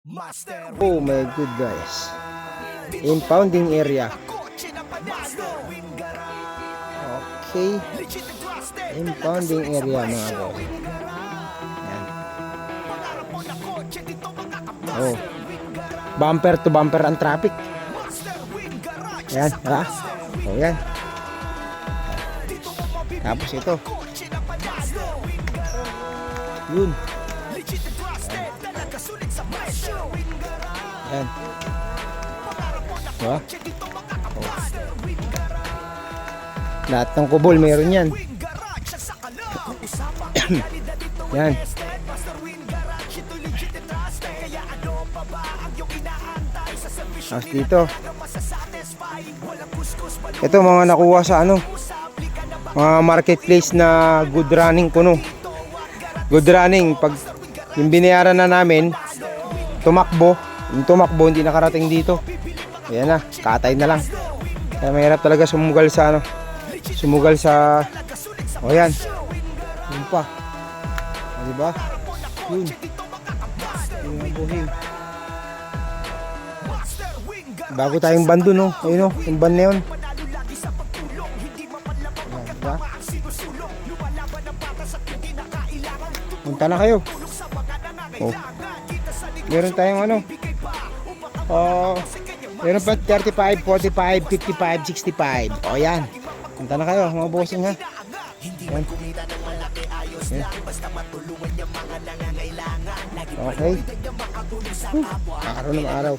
Oh my good guys, impounding area. Okay, impounding area mga boss. Yan. Oh, bumper to bumper ang traffic. Yan, ha? Oh, yan. Tapos ito. Yun. Yan. Diba? Oh. Lahat ng kubol mayroon yan. Yan. Tapos dito. Ito mga nakuha sa ano, mga marketplace na good running kuno. Good running. Pag yung binayaran na namin, tumakbo. Yung tumakbo hindi nakarating dito. Ayan na, katay na lang. Kaya mahirap talaga sumugal sa ano. Sumugal sa, o yan. Yun pa. O, diba? Yun. Yun ang buhing. Bago tayong bando, no? Ayun, no? Yung ban na yun. Ayan, diba? Punta na kayo. Oh. Meron tayong ano. Meron pa 35, 45, 55, 65. O yan. Punta na kayo mga bossing ha. Yan. Yan. Okay. Araw na araw.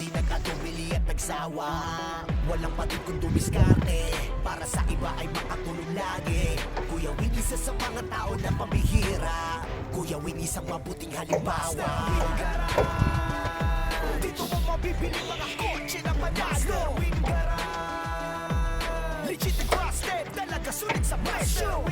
Walang pati kung dumiskarte para sa iba ay makatulong lagi. Kuya Wing, isa sa mga tao na pabihira. Kuya Wing, isang mabuting halimbawa. Dito mo mabibili mga kotse ng manalo. Legit and cross-step, talaga sulit sa presyo.